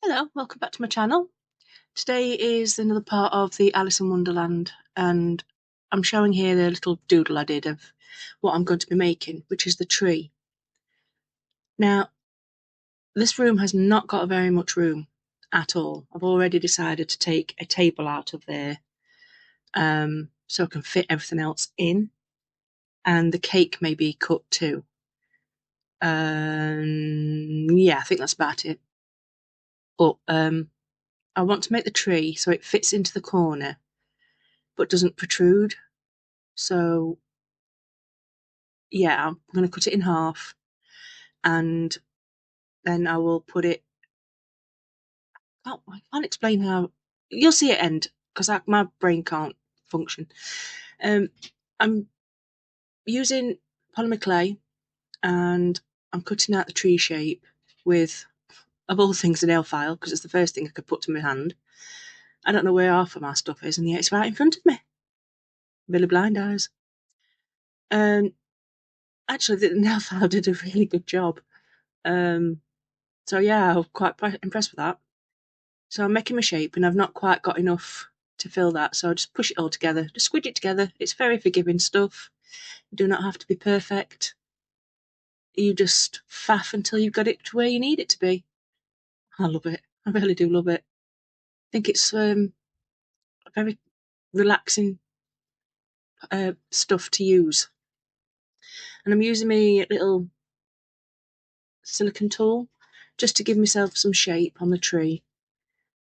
Hello, welcome back to my channel. Today is another part of the Alice in Wonderland, and I'm showing here the little doodle I did of what I'm going to be making, which is the tree. Now, this room has not got very much room at all. I've already decided to take a table out of there so I can fit everything else in, and the cake may be cut too. Yeah, I think that's about it. But I want to make the tree so it fits into the corner but doesn't protrude. So yeah, I'm going to cut it in half, and then I will put it. I can't explain how. You'll see it end because my brain can't function. I'm using polymer clay, and I'm cutting out the tree shape with, of all things, a nail file because it's the first thing I could put to my hand. I don't know where half of my stuff is, and yet it's right in front of me. Really blind eyes. Actually, the nail file did a really good job. So yeah, I'm quite impressed with that. So I'm making my shape, and I've not quite got enough to fill that, so I just push it all together, just squidge it together. It's very forgiving stuff. You do not have to be perfect. You just faff until you've got it to where you need it to be. I love it. I really do love it. I think it's very relaxing stuff to use. And I'm using my little silicone tool just to give myself some shape on the tree,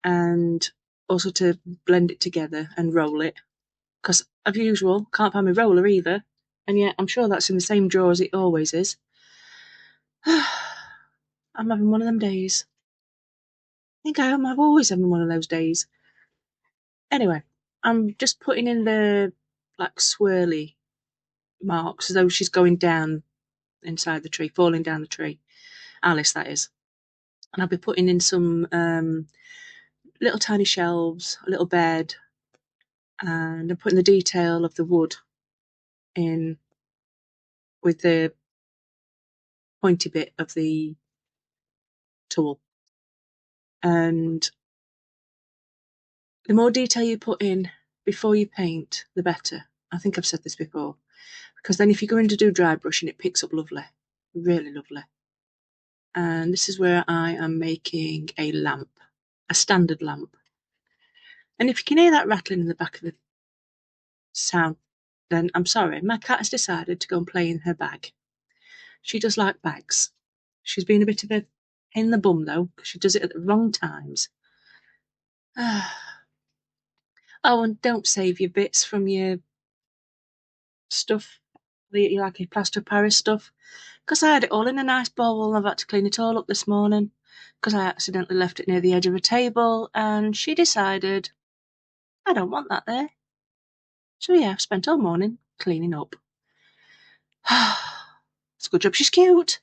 and also to blend it together and roll it. Because, as usual, can't find my roller either, and yet I'm sure that's in the same drawer as it always is. I'm having one of them days. I think I'm always having one of those days. Anyway, I'm just putting in the like swirly marks as though she's going down inside the tree, falling down the tree. Alice, that is. And I'll be putting in some little tiny shelves, a little bed, and I'm putting the detail of the wood in with the pointy bit of the tool. And the more detail you put in before you paint, the better. I think I've said this before. Because then if you go in to do dry brushing, it picks up lovely. Really lovely. And this is where I am making a lamp. A standard lamp. And if you can hear that rattling in the back of the sound, then I'm sorry. My cat has decided to go and play in her bag. She does like bags. She's been a bit of a pain in the bum, though, because she does it at the wrong times. Oh, and don't save your bits from your stuff, like your plaster of Paris stuff, because I had it all in a nice bowl and I've had to clean it all up this morning because I accidentally left it near the edge of a table, and she decided I don't want that there. So yeah, I've spent all morning cleaning up. It's a good job she's cute.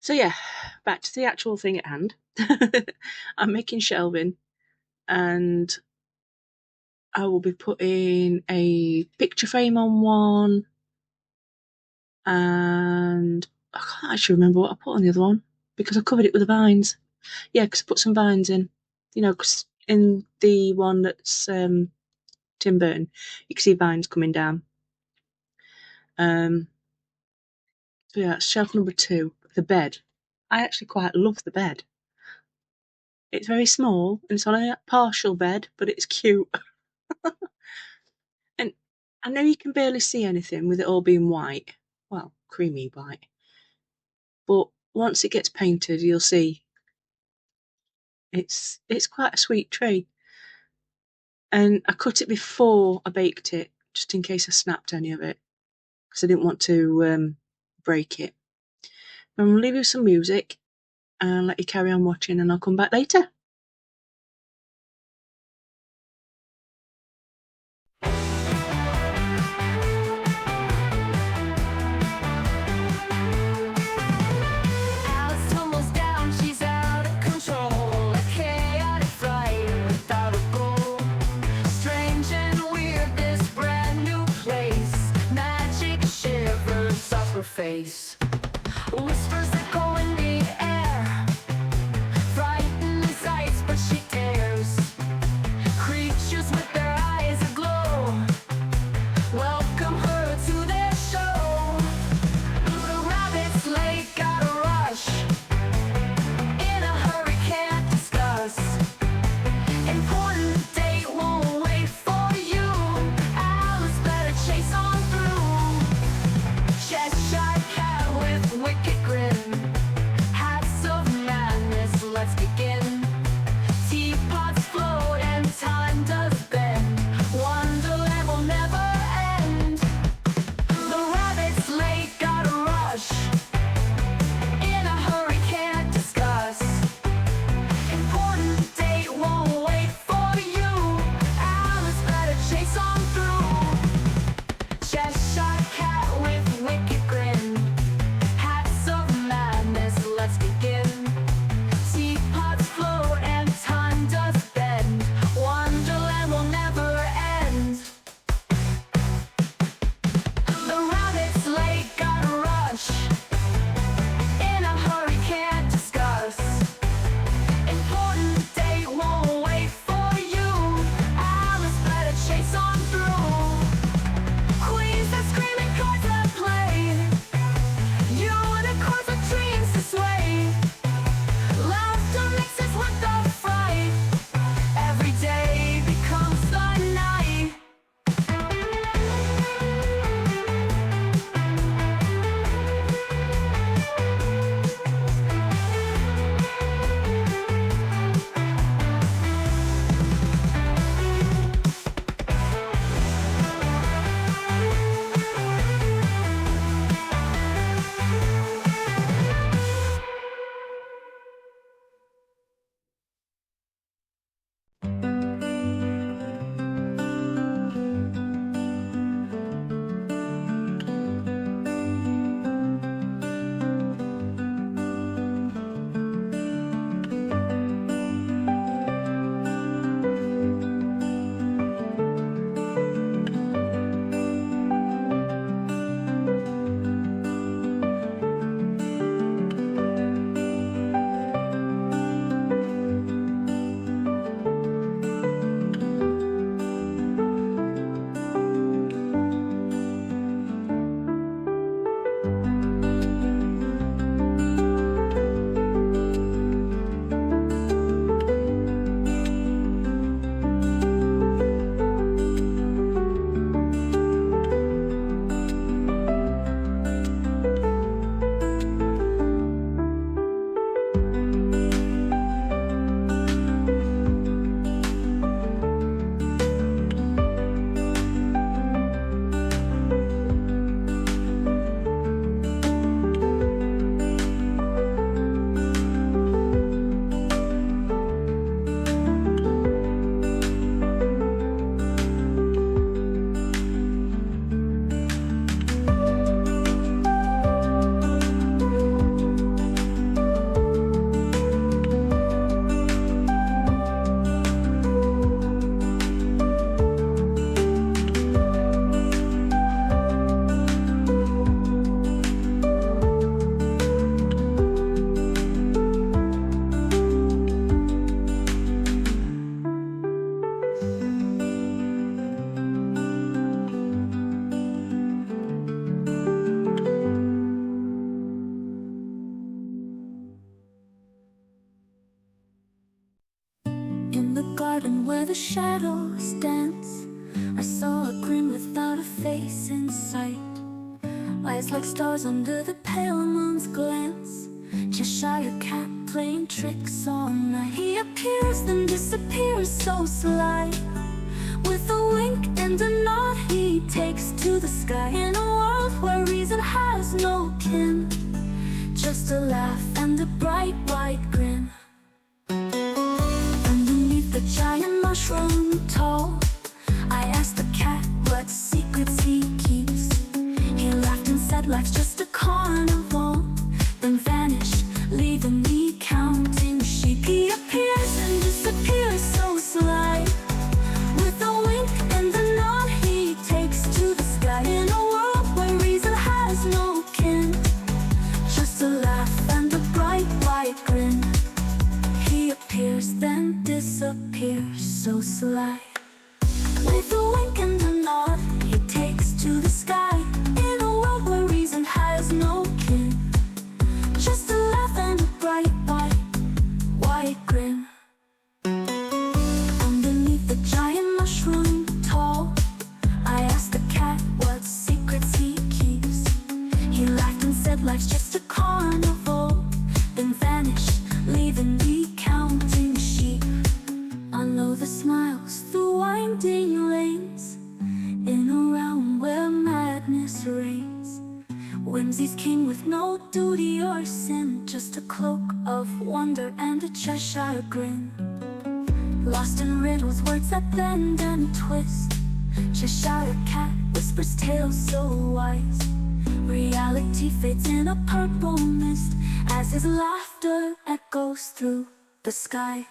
So yeah, back to the actual thing at hand. I'm making shelving, and I will be putting a picture frame on one, and I can't actually remember what I put on the other one because I covered it with the vines. Yeah, because I put some vines in. You know, because in the one that's Tim Burton, you can see vines coming down. So yeah, it's shelf number 2, the bed. I actually quite love the bed. It's very small, and it's on a partial bed, but it's cute. And I know you can barely see anything with it all being white. Well, creamy white. But once it gets painted, you'll see it's quite a sweet tree. And I cut it before I baked it, just in case I snapped any of it, because I didn't want to break it. I'm going to leave you some music and let you carry on watching, and I'll come back later. Face whispers that go in the air, shadows dance. I saw a grin without a face in sight, eyes like stars under the pale moon's glance. Cheshire cat playing tricks all night. He appears then disappears so sly. With a wink and a nod he takes to the sky. In a world where reason has no kin, just a laugh and a bright white grin. Underneath the giant mushroom tall, I asked the cat what secrets he keeps. He laughed and said life's just a carnival, then vanished, leaving me counting sheep. He appears and disappears so sly. With a wink and a nod he takes to the sky. In a world where reason has no kin, just a laugh and a bright white grin. He appears then disappears so sly. With a wink and a nod he takes to the sky. In a world where reason has no kin, just a laugh and a bright white grin. Underneath the giant mushroom tall, I asked the cat what secrets he keeps. He laughed and said life's just a carnival, then vanished, leaving me counting sheep. I know the smiles through winding lanes, in a realm where madness reigns. Whimsy's king with no duty or sin, just a cloak of wonder and a Cheshire grin. Lost in riddles, words that bend and twist, Cheshire cat whispers tales so wise. Reality fades in a purple mist, as his laughter echoes through the skies.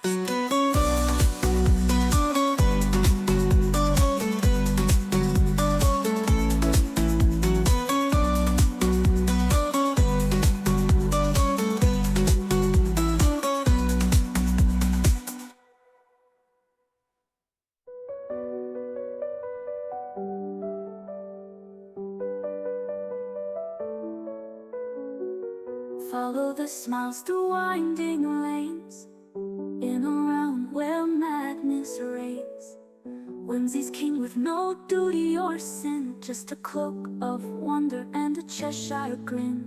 Follow the smiles through winding lanes, in a realm where madness reigns. Whimsy's king with no duty or sin, just a cloak of wonder and a Cheshire grin.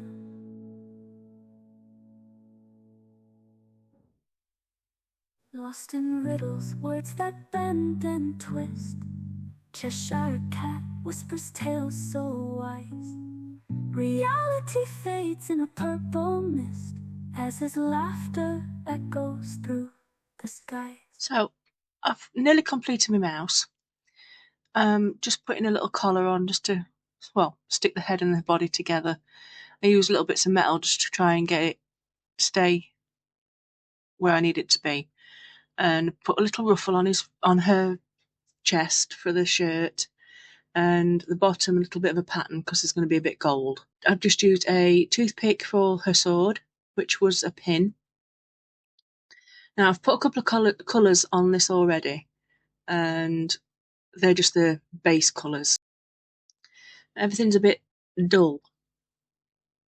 Lost in riddles, words that bend and twist, Cheshire cat whispers tales so wise. Reality fades in a purple mist, as his laughter echoes through the skies. So I've nearly completed my mouse. Just putting a little collar on just to, well, stick the head and the body together. I use little bits of metal just to try and get it stay where I need it to be. And put a little ruffle on her chest for the shirt, and the bottom a little bit of a pattern because it's going to be a bit gold. I've just used a toothpick for her sword, which was a pin. Now I've put a couple of colours on this already, and they're just the base colours. Everything's a bit dull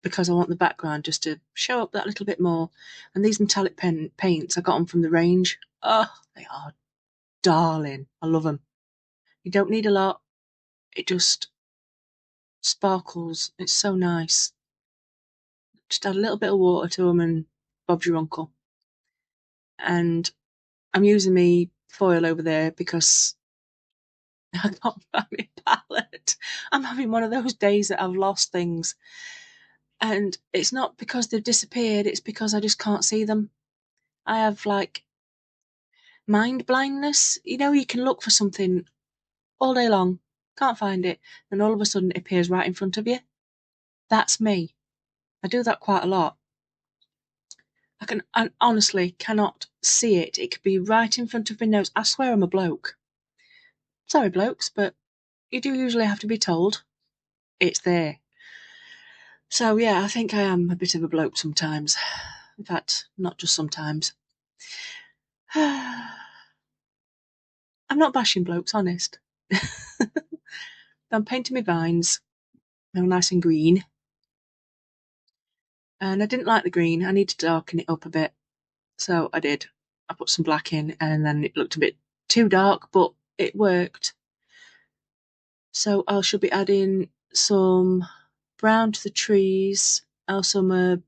because I want the background just to show up that little bit more. And these metallic paints, I got them from the range. Oh, they are darling. I love them. You don't need a lot. It just sparkles. It's so nice. Just add a little bit of water to them and Bob's your uncle. And I'm using my foil over there because I can't find my palette. I'm having one of those days that I've lost things. And it's not because they've disappeared, it's because I just can't see them. I have like mind blindness. You know, you can look for something all day long, can't find it, and all of a sudden it appears right in front of you. That's me. I do that quite a lot. I honestly cannot see it. It could be right in front of my nose. I swear I'm a bloke. Sorry, blokes, but you do usually have to be told it's there. So yeah, I think I am a bit of a bloke sometimes. In fact, not just sometimes. I'm not bashing blokes, honest. I'm painting my vines. They're nice and green. And I didn't like the green. I need to darken it up a bit. So I did. I put some black in and then it looked a bit too dark, but it worked. So I should be adding some brown to the trees, also some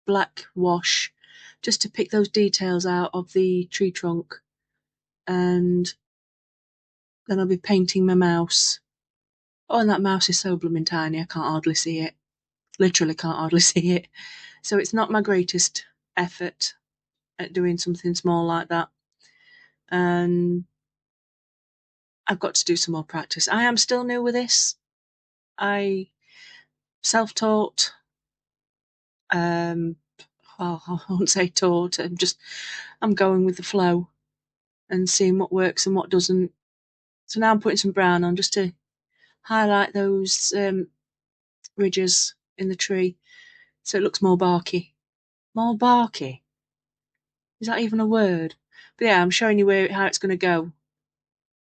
black wash, just to pick those details out of the tree trunk. And then I'll be painting my mouse. Oh, and that mouse is so blooming tiny, I can't hardly see it. Literally can't hardly see it. So it's not my greatest effort at doing something small like that. And I've got to do some more practice. I am still new with this. I self-taught. Well, I won't say taught. I'm going with the flow and seeing what works and what doesn't. So now I'm putting some brown on just to highlight those ridges in the tree so it looks more barky. More barky? Is that even a word? But yeah, I'm showing you how it's going to go,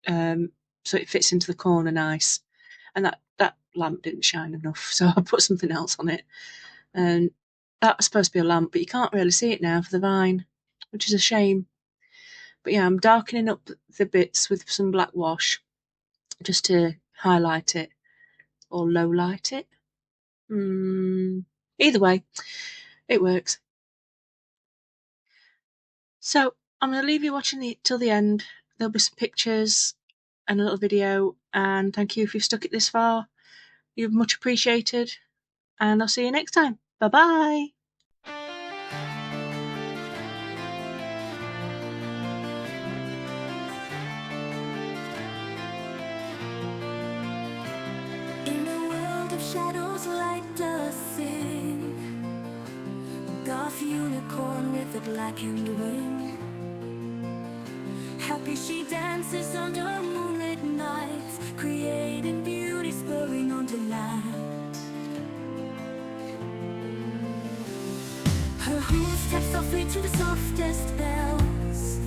so it fits into the corner nice. And that lamp didn't shine enough, so I put something else on it. And that was supposed to be a lamp, but you can't really see it now for the vine, which is a shame. But yeah, I'm darkening up the bits with some black wash just to highlight it or low light it. Either way, it works. So I'm going to leave you watching till the end. There'll be some pictures and a little video, and thank you if you've stuck it this far. You're much appreciated, and I'll see you next time. Bye bye. In a world of shadows, light does sing. Goth unicorn with a blackened wing. Happy she dances under moonlit nights, creating beauty, spurring on delight. Her hooves tap softly to the softest bells,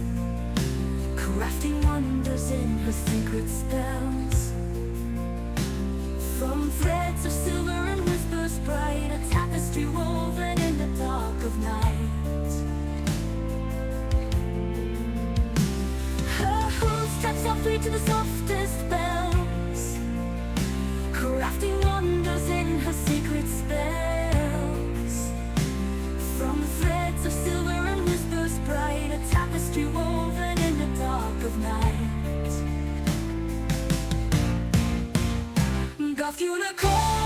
crafting wonders in her secret spells. From threads of silver and whispers bright, a tapestry woven in the dark of night. Her hooves tap softly to the softest bells, crafting wonders in her secret spells. From threads of silver and whispers bright, a tapestry woven in the dark of night. Goth unicorn.